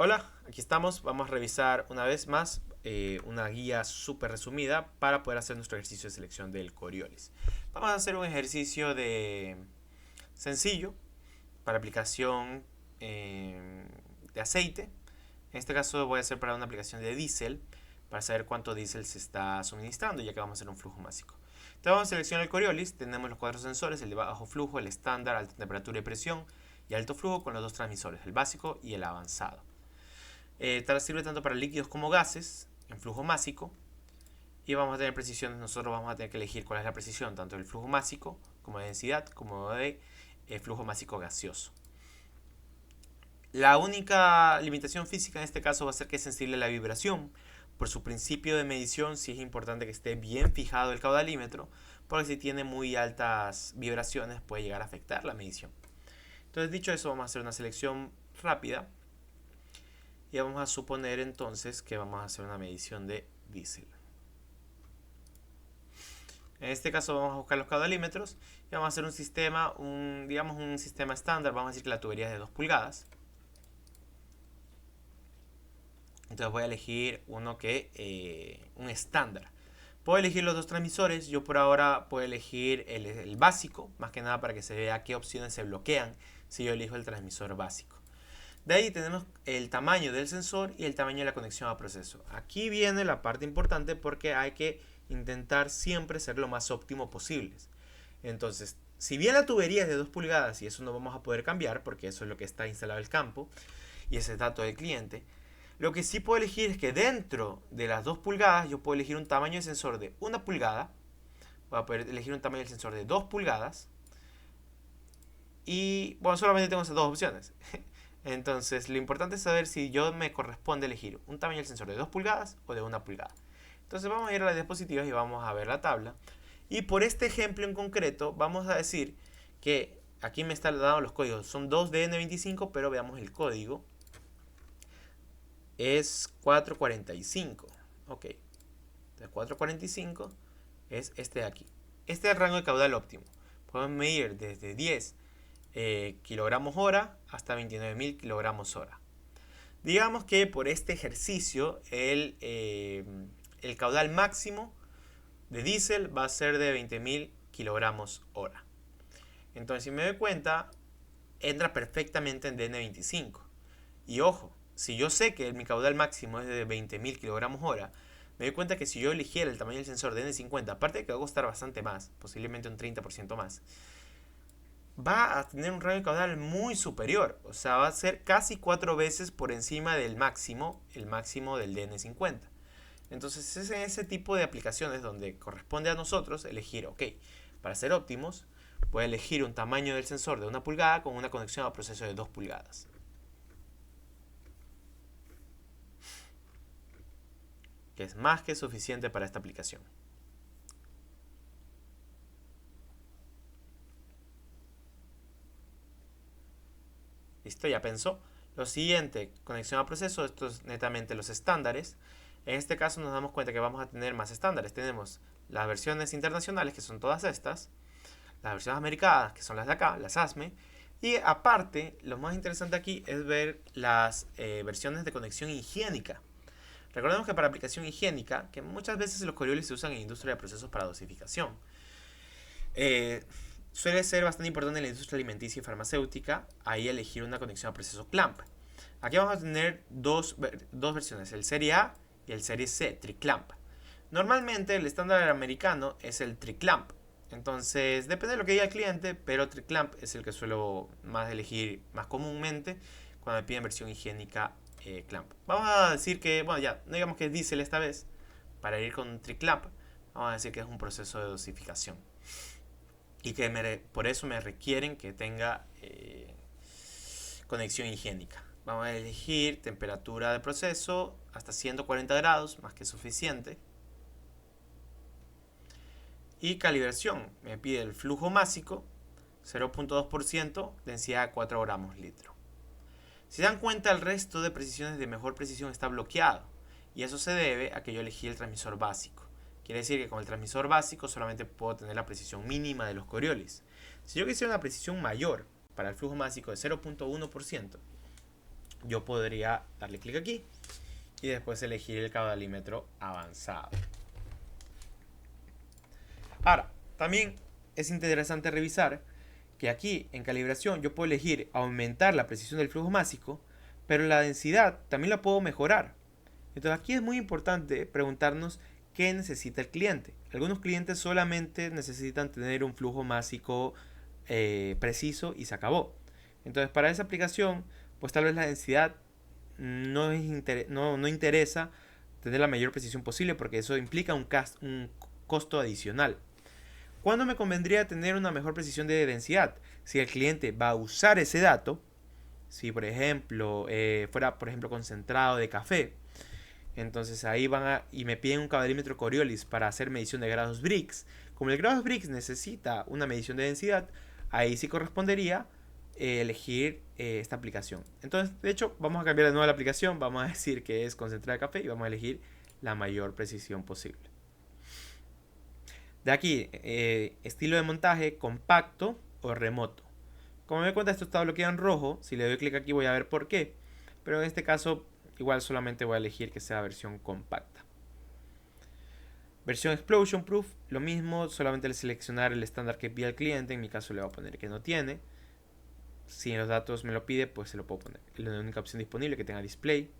Hola, aquí estamos. Vamos a revisar una vez más una guía súper resumida para poder hacer nuestro ejercicio de selección del Coriolis. Vamos a hacer un ejercicio de sencillo para aplicación de aceite. En este caso voy a hacer para una aplicación de diésel para saber cuánto diésel se está suministrando, ya que vamos a hacer un flujo másico. Entonces vamos a seleccionar el Coriolis. Tenemos los cuatro sensores: el de bajo flujo, el estándar, alta temperatura y presión, y alto flujo, con los dos transmisores, el básico y el avanzado. Sirve tanto para líquidos como gases en flujo másico. Y vamos a tener precisiones. Nosotros vamos a tener que elegir cuál es la precisión tanto del flujo másico como de densidad como de flujo másico gaseoso. La única limitación física en este caso va a ser que es sensible a la vibración. Por su principio de medición, sí es importante que esté bien fijado el caudalímetro, porque si tiene muy altas vibraciones puede llegar a afectar la medición. Entonces, dicho eso, vamos a hacer una selección rápida. Y vamos a suponer entonces que vamos a hacer una medición de diésel. En este caso vamos a buscar los caudalímetros y vamos a hacer un sistema, digamos un sistema estándar. Vamos a decir que la tubería es de 2 pulgadas. Entonces voy a elegir un estándar. Puedo elegir los dos transmisores. Yo por ahora puedo elegir el básico, más que nada para que se vea qué opciones se bloquean si yo elijo el transmisor básico. De ahí tenemos el tamaño del sensor y el tamaño de la conexión a proceso. Aquí viene la parte importante porque hay que intentar siempre ser lo más óptimo posible. Entonces, si bien la tubería es de 2 pulgadas y eso no vamos a poder cambiar porque eso es lo que está instalado en el campo y ese es dato del cliente, lo que sí puedo elegir es que dentro de las 2 pulgadas yo puedo elegir un tamaño de sensor de 1 pulgada, voy a poder elegir un tamaño del sensor de 2 pulgadas y bueno, solamente tengo esas dos opciones. Entonces, lo importante es saber si yo me corresponde elegir un tamaño del sensor de 2 pulgadas o de 1 pulgada. Entonces, vamos a ir a las diapositivas y vamos a ver la tabla. Y por este ejemplo en concreto, vamos a decir que aquí me están dando los códigos. Son 2DN25, pero veamos el código. Es 445. Ok. Entonces, 445 es este de aquí. Este es el rango de caudal óptimo. Podemos medir desde 10 kilogramos hora hasta 29.000 kilogramos hora. Digamos que por este ejercicio el caudal máximo de diésel va a ser de 20.000 kilogramos hora. Entonces, si me doy cuenta, entra perfectamente en DN25. Y ojo, si yo sé que mi caudal máximo es de 20.000 kilogramos hora, me doy cuenta que si yo eligiera el tamaño del sensor de DN50, aparte de que va a costar bastante más, posiblemente un 30% más, va a tener un rango de caudal muy superior. O sea, va a ser casi 4 veces por encima del máximo, el máximo del DN50. Entonces es en ese tipo de aplicaciones donde corresponde a nosotros elegir, ok, para ser óptimos, voy a elegir un tamaño del sensor de 1 pulgada con una conexión a proceso de 2 pulgadas. Que es más que suficiente para esta aplicación. Listo, ya pensó. Lo siguiente, conexión a proceso, esto es netamente los estándares. En este caso nos damos cuenta que vamos a tener más estándares. Tenemos las versiones internacionales, que son todas estas, las versiones americanas, que son las de acá, las ASME, y aparte, lo más interesante aquí es ver las versiones de conexión higiénica. Recordemos que para aplicación higiénica, que muchas veces los Coriolis se usan en industria de procesos para dosificación, suele ser bastante importante en la industria alimenticia y farmacéutica ahí elegir una conexión a proceso clamp. Aquí vamos a tener dos versiones, el serie A y el serie C, triclamp. Normalmente el estándar americano es el triclamp. Entonces depende de lo que diga el cliente, pero triclamp es el que suelo más elegir más comúnmente cuando me piden versión higiénica clamp. Vamos a decir que, bueno, ya, no digamos que es diésel esta vez, para ir con triclamp, vamos a decir que es un proceso de dosificación y que por eso me requieren que tenga conexión higiénica. Vamos a elegir temperatura de proceso hasta 140 grados, más que suficiente. Y calibración, me pide el flujo másico, 0.2%, densidad 4 gramos litro. Si se dan cuenta, el resto de precisiones de mejor precisión está bloqueado. Y eso se debe a que yo elegí el transmisor básico. Quiere decir que con el transmisor básico solamente puedo tener la precisión mínima de los Coriolis. Si yo quisiera una precisión mayor para el flujo másico de 0.1%, yo podría darle clic aquí y después elegir el caudalímetro avanzado. Ahora, también es interesante revisar que aquí en calibración yo puedo elegir aumentar la precisión del flujo másico, pero la densidad también la puedo mejorar. Entonces aquí es muy importante preguntarnos qué necesita el cliente. Algunos clientes solamente necesitan tener un flujo másico preciso y se acabó. Entonces para esa aplicación, pues tal vez la densidad no interesa tener la mayor precisión posible porque eso implica un costo adicional. ¿Cuándo me convendría tener una mejor precisión de densidad? Si el cliente va a usar ese dato, si por ejemplo fuera por ejemplo concentrado de café, entonces ahí y me piden un caudalímetro Coriolis para hacer medición de grados Brix. Como el grados Brix necesita una medición de densidad, ahí sí correspondería elegir esta aplicación. Entonces, de hecho, vamos a cambiar de nuevo la aplicación. Vamos a decir que es concentrada de café y vamos a elegir la mayor precisión posible. De aquí, estilo de montaje compacto o remoto. Como me doy cuenta, esto está bloqueado en rojo. Si le doy clic aquí voy a ver por qué. Pero en este caso, igual solamente voy a elegir que sea versión compacta. Versión Explosion Proof, lo mismo, solamente al seleccionar el estándar que pide el cliente. En mi caso le voy a poner que no tiene. Si en los datos me lo pide, pues se lo puedo poner. Es la única opción disponible que tenga display.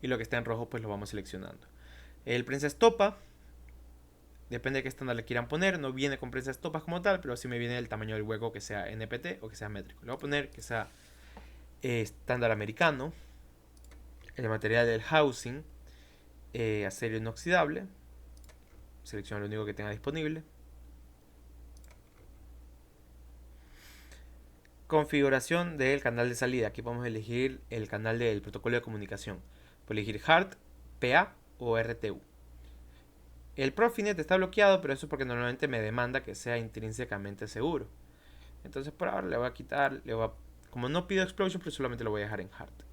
Y lo que está en rojo, pues lo vamos seleccionando. El prensa estopa, depende de qué estándar le quieran poner. No viene con prensa estopas como tal, pero sí me viene el tamaño del hueco, que sea NPT o que sea métrico. Le voy a poner que sea estándar americano. El material del housing, acero inoxidable. Selecciono lo único que tenga disponible. Configuración del canal de salida. Aquí podemos elegir el canal del protocolo de comunicación. Puedo elegir HART, PA o RTU. El Profinet está bloqueado, pero eso es porque normalmente me demanda que sea intrínsecamente seguro. Entonces por ahora le voy a quitar, como no pido Explosion, pues solamente lo voy a dejar en HART.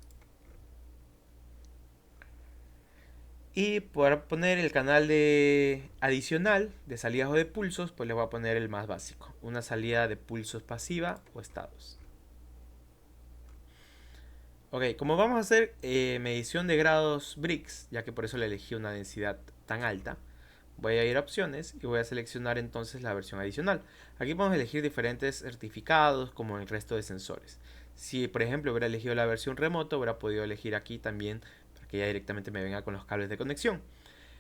Y para poner el canal de adicional de salidas o de pulsos, pues le voy a poner el más básico. Una salida de pulsos pasiva o estados. Ok, como vamos a hacer medición de grados Brix, ya que por eso le elegí una densidad tan alta, voy a ir a opciones y voy a seleccionar entonces la versión adicional. Aquí podemos elegir diferentes certificados como el resto de sensores. Si por ejemplo hubiera elegido la versión remoto, hubiera podido elegir aquí también para que ya directamente me venga con los cables de conexión.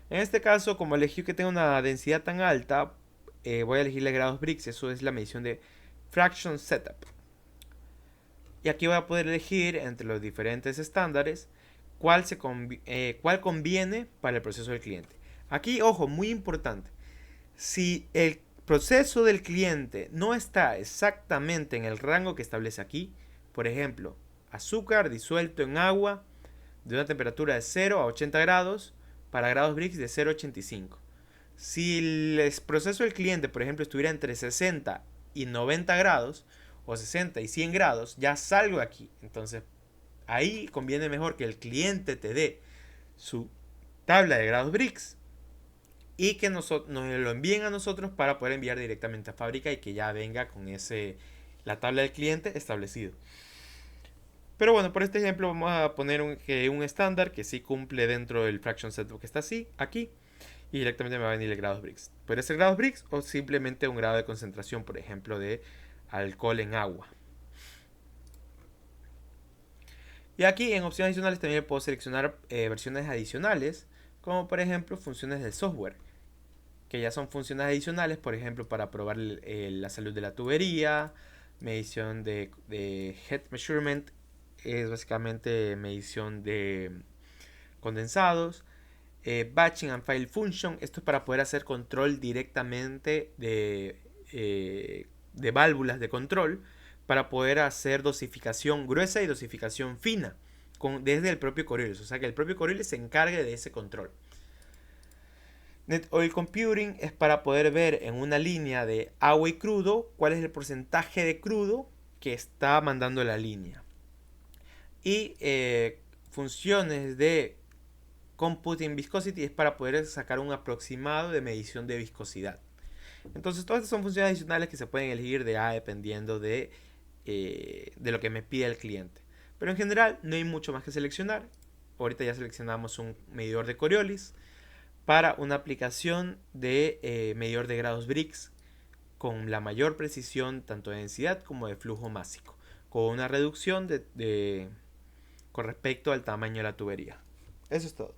En este caso, como elegí que tenga una densidad tan alta, voy a elegirle grados Brix. Eso es la medición de Fraction Setup. Y aquí voy a poder elegir entre los diferentes estándares cuál conviene para el proceso del cliente. Aquí, ojo, muy importante. Si el proceso del cliente no está exactamente en el rango que establece aquí, por ejemplo, azúcar disuelto en agua de una temperatura de 0 a 80 grados para grados Brix de 0 a 85. Si el proceso del cliente, por ejemplo, estuviera entre 60 y 90 grados, o 60 y 100 grados, ya salgo de aquí. Entonces, ahí conviene mejor que el cliente te dé su tabla de grados Brix y que nos lo envíen a nosotros para poder enviar directamente a fábrica y que ya venga con la tabla del cliente establecido. Pero bueno, por este ejemplo vamos a poner un estándar que sí cumple dentro del fraction setup que está así, aquí, y directamente me va a venir el grados Brix. Puede ser grados Brix o simplemente un grado de concentración, por ejemplo, de alcohol en agua. Y aquí en opciones adicionales también puedo seleccionar versiones adicionales, como por ejemplo funciones del software, que ya son funciones adicionales, por ejemplo para probar la salud de la tubería, medición de head measurement, es básicamente medición de condensados, batching and file function, esto es para poder hacer control directamente de válvulas de control, para poder hacer dosificación gruesa y dosificación fina desde el propio Coriolis, o sea que el propio Coriolis se encargue de ese control. NetOil Computing es para poder ver en una línea de agua y crudo cuál es el porcentaje de crudo que está mandando la línea. Y funciones de Computing Viscosity es para poder sacar un aproximado de medición de viscosidad. Entonces todas estas son funciones adicionales que se pueden elegir dependiendo de lo que me pide el cliente. Pero en general no hay mucho más que seleccionar. Ahorita ya seleccionamos un medidor de Coriolis para una aplicación de medidor de grados Brix con la mayor precisión tanto de densidad como de flujo másico, con una reducción con respecto al tamaño de la tubería. Eso es todo.